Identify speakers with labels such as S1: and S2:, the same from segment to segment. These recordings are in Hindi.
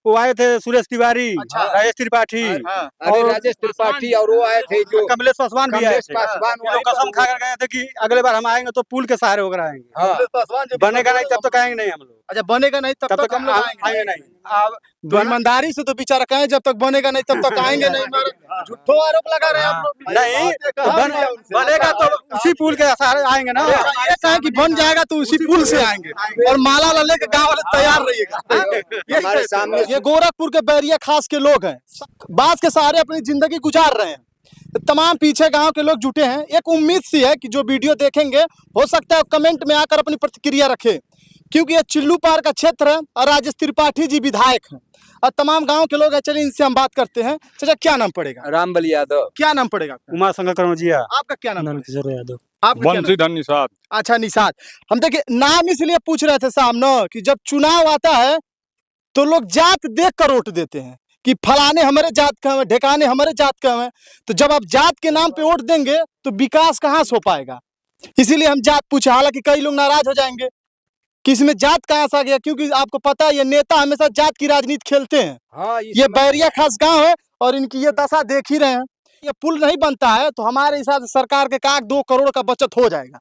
S1: वो आए थे सुरेश तिवारी,
S2: अच्छा।
S1: राजेश त्रिपाठी,
S3: अरे राजेश त्रिपाठी और वो आए थे जो
S1: कमलेश पासवान भी आए
S3: कमलेश
S1: थे।
S3: पासवान
S1: ये लोग कसम खा कर गए थे कि अगले बार हम आएंगे तो पुल के सहारे होकर आएंगे।
S3: हाँ।
S1: बनेगा नहीं तब तक आएंगे नहीं हम लोग,
S2: अच्छा बनेगा नहीं तब तक हम लोग
S1: आएंगे नहीं। अब
S2: तो ईमानदारी से तो बेचारा कहें जब तक बनेगा नहीं तब तक आएंगे नहीं, मगर झूठो आरोप लगा रहे हैं आप लोग।
S1: नहीं तो बनेगा तो उसी पुल के सहारे आएंगे ना।
S2: ये कहें कि बन जाएगा तो उसी पुल से आएंगे और माला वाला लेके गाँव वाले तैयार रहिएगा।
S3: हमारे सामने
S2: ये गोरखपुर के बैरिया खास के लोग हैं, बांस के सहारे अपनी जिंदगी गुजार रहे हैं। तमाम पीछे गांव के लोग जुटे हैं। एक उम्मीद सी है कि जो वीडियो देखेंगे हो सकता है कमेंट में आकर अपनी प्रतिक्रिया रखें, क्योंकि ये चिल्लू पार का क्षेत्र है और राजेश त्रिपाठी जी विधायक हैं और तमाम गांव के लोग हैं। चलिए इनसे हम बात करते हैं। चाचा क्या नाम पड़ेगा?
S3: रामबल यादव।
S2: क्या नाम पड़ेगा आपका?
S1: उमा शंकर कनौजिया।
S2: आपका क्या नाम?
S1: नंदकिशोर यादव।
S2: आपका क्या नाम?
S4: बंशीधर निषाद।
S2: अच्छा निषाद। हम देखिए नाम इसलिए पूछ रहे थे सामने कि जब चुनाव आता है तो लोग जात देख कर वोट देते हैं कि फलाने हमारे जात का है, ढेकाने हमारे जात का है। तो जब आप जात के नाम पे वोट देंगे तो विकास कहाँ से हो पाएगा? इसीलिए हम जात पूछे। हालांकि कई लोग नाराज हो जाएंगे कि इसमें जात कहाँ से आ गया, क्योंकि आपको पता है ये नेता हमेशा जात की राजनीति खेलते हैं।
S3: हाँ,
S2: ये बैरिया खास गांव है और इनकी ये दशा देख ही रहे हैं। ये पुल नहीं बनता है तो हमारे हिसाब से सरकार के काग 2 करोड़ का बचत हो जाएगा।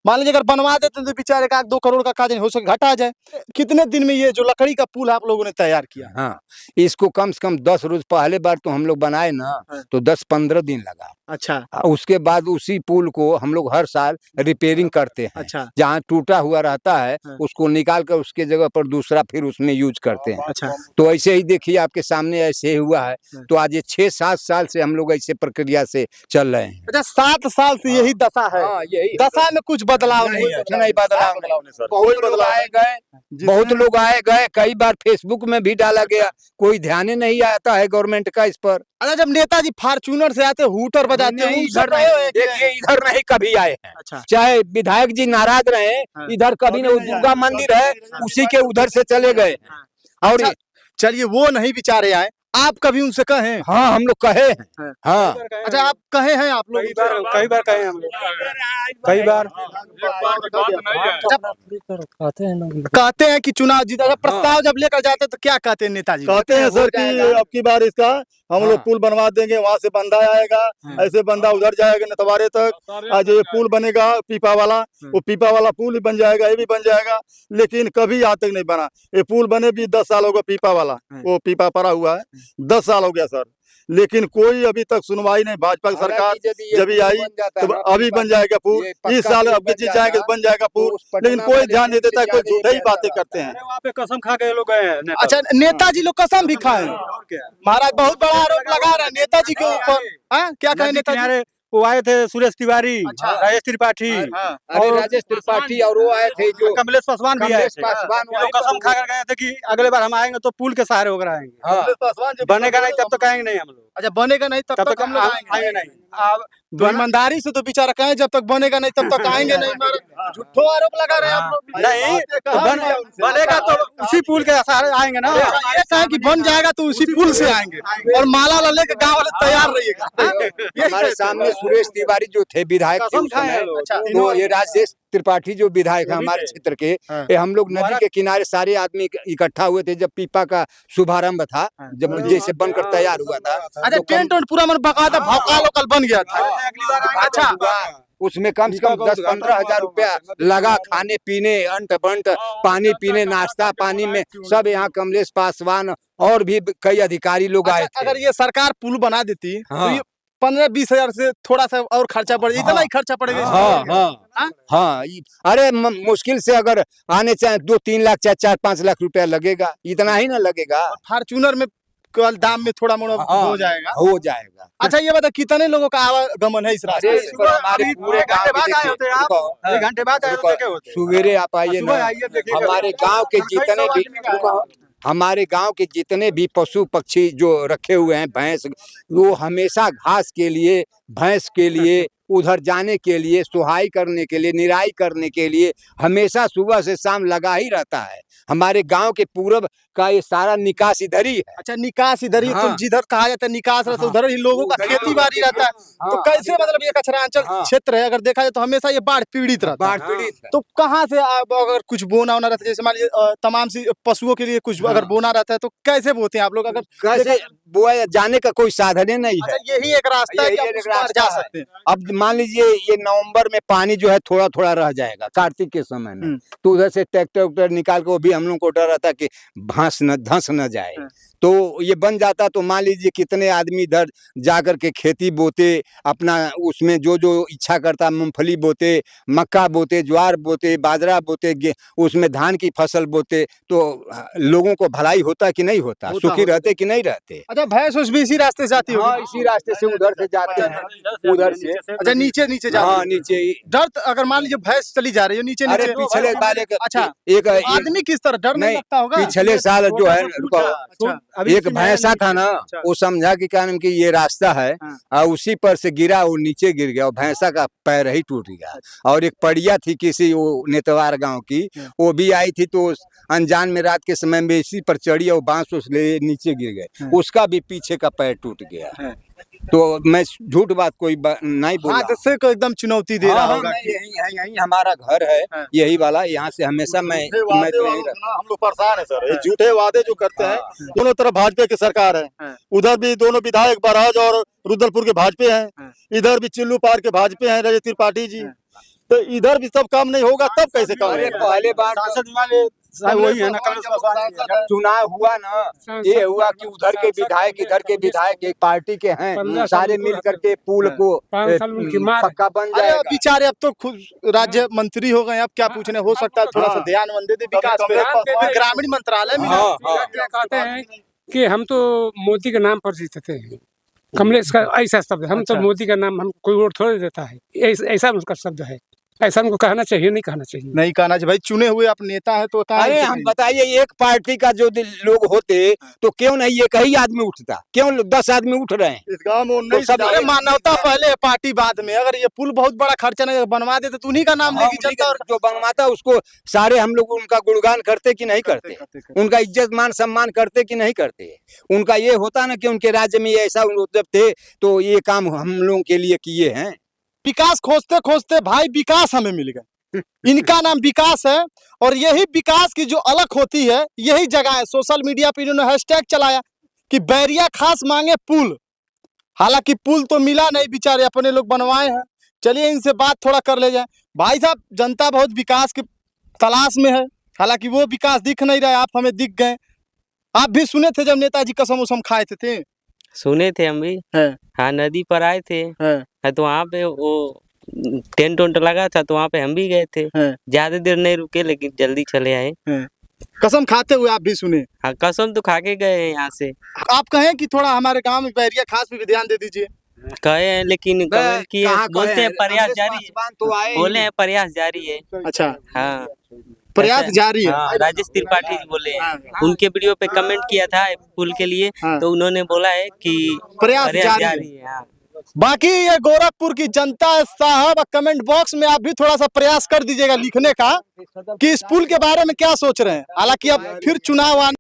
S2: मान लीजिए अगर बनवा देते तो बेचारे का 2 करोड़ का काज हो सके घटा जाए। कितने दिन में ये जो लकड़ी का पुल आप लोगों ने तैयार किया?
S3: हाँ, इसको कम से कम 10 रोज पहले बार तो हम लोग बनाए ना तो 10-15 दिन लगा।
S2: अच्छा
S3: उसके बाद उसी पुल को हम लोग हर साल रिपेयरिंग करते हैं।
S2: अच्छा
S3: जहाँ टूटा हुआ रहता है उसको निकाल कर उसके जगह पर दूसरा फिर उसमें यूज करते हैं।
S2: अच्छा।
S3: तो ऐसे ही देखिए आपके सामने ऐसे ही हुआ है। तो आज ये 6-7 साल से हम लोग ऐसे प्रक्रिया से चल रहे हैं।
S2: अच्छा 7 साल से यही दशा है।
S3: यही
S2: दशा में कुछ बदलाव नहीं है।
S3: नहीं बदलाव नहीं। बहुत लोग आए गए, बहुत लोग आए गए, कई बार फेसबुक में भी डाला गया, कोई ध्यान नहीं आता है गवर्नमेंट का इस पर।
S2: अच्छा जब नेताजी फॉर्च्यूनर से आते हूटर बजाते हैं
S3: इधर नहीं, देखिए इधर नहीं कभी आए हैं।
S2: अच्छा।
S3: चाहे विधायक जी नाराज रहे, इधर कभी नहीं। दुर्गा मंदिर है उसी के उधर से चले गए। और
S2: अच्छा, चलिए वो नहीं बेचारे आए, आप कभी उनसे कहे?
S3: हाँ हम लोग कहे हैं। हाँ
S2: अच्छा आप कहे हैं? आप लोग
S1: कई बार कहे हम लोग, कई बार
S2: कहते हैं कि चुनाव जीता, प्रस्ताव जब लेकर जाते हैं तो क्या कहते हैं नेताजी?
S5: कहते हैं सर कि अब की बार इसका हम लोग पुल बनवा देंगे, वहाँ से बंदा आएगा, ऐसे बंदा उधर जाएगा नतवारे तक। आज ये पुल बनेगा पीपा वाला, वो पीपा वाला पुल भी बन जाएगा, ये भी बन जाएगा। लेकिन कभी आज तक नहीं बना। ये पुल बने भी 10 साल हो गया। पीपा वाला वो पीपा पड़ा हुआ है, 10 साल हो गया सर, लेकिन कोई अभी तक सुनवाई नहीं। भाजपा की सरकार जब भी आई तो अभी बन जाएगा पुल, इस साल अब जीत जाएंगे बन जाएगा पुल, लेकिन कोई ध्यान नहीं देता, कोई झूठे ही बातें करते हैं।
S1: वहाँ पे कसम खा के लोग गए हैं।
S2: अच्छा नेताजी लोग कसम भी खाए महाराज, बहुत बड़ा आरोप लगा रहे हैं नेताजी के ऊपर। क्या कहे नेताजी?
S1: वो आए थे सुरेश तिवारी, राजेश त्रिपाठी,
S3: अरे राजेश त्रिपाठी और वो आए थे जो
S1: कमलेश पासवान भी आए थे।
S3: पासवान।
S1: ये लोग कसम खा कर गए थे कि अगले बार हम आएंगे तो पुल के सहारे होकर आएंगे। बनेगा नहीं तब तक आएंगे नहीं हम लोग।
S2: अच्छा बनेगा नहीं तब तक हम लोग
S1: आएंगे नहीं।
S2: तो ईमानदारी से तो बेचारा कहें जब तक बनेगा नहीं तब तक आएंगे नहीं, मगर झूठो आरोप लगा रहे हैं आप लोग।
S1: नहीं तो बनेगा तो उसी पुल के सहारे आएंगे ना।
S2: ये कहें कि बन जाएगा तो उसी पुल से आएंगे और माला वाला लेके गाँव वाले तैयार रहिएगा।
S3: हमारे सामने सुरेश तिवारी जो थे विधायक थे उस समय, तो ये राजेश त्रिपाठी जो विधायक है हमारे क्षेत्र के, ये हम लोग नदी के किनारे सारे आदमी इकट्ठा हुए थे जब पीपा का शुभारंभ था, जब जैसे बनकर तैयार हुआ था।
S2: अच्छा टेंट वेंट पूरा मन बकायदा भौकाल वोकाल बन गया था। अच्छा
S3: उसमें कम से कम 10-15 हजार रुपया लगा, खाने पीने, अंट बंट, पानी पीने, नाश्ता पानी में सब। यहाँ कमलेश पासवान और भी कई अधिकारी लोग आए थे।
S2: अगर ये सरकार पुल बना देती तो ये 15-20 हजार से थोड़ा सा और खर्चा बढ़, इतना ही खर्चा पड़ेगा।
S3: हाँ, अरे मुश्किल से अगर आने चाहे 2-3 लाख चाहे 4-5 लाख रुपया लगेगा, इतना ही ना लगेगा।
S2: फॉर्च्यूनर में कल दाम में थोड़ा मोड़ा हो जाएगा। अच्छा ये बता कितने लोगों का आवागमन है इस रास्ते से?
S3: हमारे पूरे गांव
S1: घंटे बाद आए होते।
S3: सवेरे आप आइए ना, हमारे गांव के जितने भी पशु पक्षी जो रखे हुए हैं, भैंस, वो हमेशा घास के लिए, भैंस के लिए, उधर जाने के लिए, सुहाई करने के लिए, निराई करने के लिए हमेशा सुबह से शाम लगा ही रहता है। हमारे गांव के पूरब का ये सारा निकास इधर ही है।
S2: अच्छा, निकास इधर ही, तो
S3: हाँ।
S2: जिधर कहा जाता है निकास रहता है
S3: हाँ।
S2: उधर ही लोगों का
S3: उधर ही
S2: खेती बाड़ी रहता है। तो
S3: हाँ।
S2: कैसे मतलब ये कचरांचल
S3: हाँ।
S2: क्षेत्र है, अगर देखा जाए तो हमेशा ये बाढ़ पीड़ित रहता है।
S3: बाढ़ पीड़ित है।
S2: तो कहाँ से आप अगर कुछ बोना होना रहता है, जैसे मान लीजिए तमाम सी पशुओं के लिए कुछ अगर
S3: हाँ।
S2: बोना रहता है तो कैसे बोते हैं आप लोग? अगर
S3: कैसे बोया जाने का कोई साधन ही नहीं है।
S2: अच्छा, यही एक रास्ता है कि
S3: यही
S2: आप
S3: एक
S2: उस पार
S3: रास्ता
S2: जा
S3: है।
S2: सकते हैं।
S3: अब मान लीजिए ये नवंबर में पानी जो है थोड़ा थोड़ा रह जाएगा कार्तिक के समय में, तो उधर से ट्रैक्टर उक्टर निकाल के, वो भी हम लोग को डर रहता कि धंस न जाए, तो ये बन जाता। तो मान लीजिए कितने आदमी इधर जाकर के खेती बोते, अपना उसमें जो जो इच्छा करता, मूंगफली बोते, मक्का बोते, ज्वार बोते, बाजरा बोते, उसमें धान की फसल बोते, तो लोगों को भलाई होता कि नहीं होता, सुखी रहते कि नहीं रहते।
S2: अच्छा, भैंस उस भी इसी रास्ते से जाती होगी?
S3: हाँ, इसी रास्ते से उधर से जाते हैं, उधर से।
S2: अच्छा, नीचे नीचे जाती
S3: हाँ,
S2: है।
S3: नीचे ही।
S2: डर तो अगर मान लीजिए भैंस चली जा रही है नीचे
S3: अरे
S2: नीचे,
S3: पिछले बार
S2: अच्छा,
S3: एक
S2: आदमी किस तरह डर नहीं
S3: नहीं,
S2: लगता होगा?
S3: पिछले साल जो है रुको,
S2: अच्छा,
S3: एक भैंसा था ना, वो समझा कि क्या नाम कि ये रास्ता है, और उसी पर से गिरा, वो नीचे गिर गया और भैंसा का पैर ही टूट गया। और एक पड़िया थी किसी वो नेतवार गांव की, वो भी आई थी, तो अनजान में रात के समय में इसी पर चढ़ी और बांस उस ले नीचे गिर गए, उसका भी पीछे का पैर टूट गया। तो मैं झूठ बात कोई नहीं बोला।
S2: हादसे को एकदम चुनौती दे रहा
S3: हाँ,
S2: होगा।
S3: यही हमारा घर है, यही वाला, यहाँ से हमेशा मैं
S5: झूठे
S3: तो
S5: वादे
S3: यही
S5: वालों से ना हम लोग परेशान है सर। ये झूठे वादे जो करते हैं, दोनों तरफ भाजपा की सरकार है। उधर भी दोनों विधायक बरहज और रुद्रपुर के भाजपा हैं, इधर भी चिल्लू पार के भाजपा हैं, रजत त्रिपाठी जी। तो इधर भी सब काम नहीं होगा तब कैसे काम
S3: अरे
S5: होगा?
S3: पहले बार
S1: सांसद वाले साहब वही है ना, कमलेश पासवान ही है।
S3: जब चुनाव हुआ ना, ये हुआ कि उधर के विधायक इधर के विधायक एक पार्टी के हैं, सारे मिल करके पुल को पक्का बन
S2: अरे
S3: जाएगा।
S2: बेचारे अब तो खुद राज्य मंत्री हो गए, अब क्या पूछने, हो सकता है थोड़ा सा ध्यान दे दे विकास पे। ग्रामीण मंत्रालय में
S3: हाँ, हाँ।
S4: क्या कहते हैं कि हम तो मोदी के नाम पर जीतते हैं, कमलेश का ऐसा शब्द, हम तो मोदी का नाम, हम कोई वोट थोड़ी देता है, ऐसा उसका शब्द है। ऐसा हमको कहना चाहिए, नहीं कहना चाहिए।
S2: नहीं कहना चाहिए भाई, चुने हुए आप नेता है तो
S3: अरे हम बताइए, एक पार्टी का जो लोग होते तो क्यों नहीं एक ही आदमी उठता, क्यों 10 आदमी उठ रहे हैं?
S5: इस गांव में
S3: तो सब
S2: अरे मानवता पहले पार्टी बाद में। अगर ये पुल बहुत बड़ा खर्चा नहीं बनवा देते तो उन्हीं का नाम लेके चलता। और
S3: जो बनवाता उसको सारे हम लोग उनका गुणगान करते कि नहीं करते, उनका इज्जत मान सम्मान करते कि नहीं करते। उनका ये होता ना कि उनके राज्य में ऐसा जब थे तो ये काम हम लोगों के लिए किए हैं।
S2: विकास खोजते खोजते भाई विकास हमें मिल गए। इनका नाम विकास है, और यही विकास की जो अलग होती है यही जगह है। सोशल मीडिया पे इन्होंने हैशटैग चलाया कि बैरिया खास मांगे पुल। हालांकि पुल तो मिला नहीं, बेचारे अपने लोग बनवाए हैं। चलिए इनसे बात थोड़ा कर ले जाए। भाई साहब, जनता बहुत विकास की तलाश में है, हालांकि वो विकास दिख नहीं रहा है, आप हमें दिख गए। आप भी सुने थे जब नेताजी कसम उसम खाए थे?
S6: सुने थे हम भी। हाँ, नदी पर आए थे। तो वहाँ पे वो टेंट वेंट लगा था, तो वहाँ पे हम भी गए थे। ज्यादा देर नहीं रुके, लेकिन जल्दी चले आए।
S2: कसम खाते हुए आप भी सुने?
S6: हाँ, कसम तो खा के गए हैं यहाँ से।
S2: आप कहें कि थोड़ा हमारे गांव में बैरिया खास पे भी ध्यान दे दीजिए।
S6: कहे हैं, लेकिन कमेंट किए, बोलते हैं प्रयास जारी है, बोले हैं प्रयास जारी है।
S2: अच्छा,
S6: हाँ,
S2: प्रयास जारी है।
S6: हाँ, राजेश त्रिपाठी जी बोले हैं। उनके वीडियो पे कमेंट किया था पुल के लिए, तो उन्होंने बोला है कि
S2: प्रयास जारी है। हाँ। बाकी ये गोरखपुर की जनता साहब, कमेंट बॉक्स में आप भी थोड़ा सा प्रयास कर दीजिएगा लिखने का कि इस पुल के बारे में क्या सोच रहे हैं। हालांकि अब फिर चुनाव आने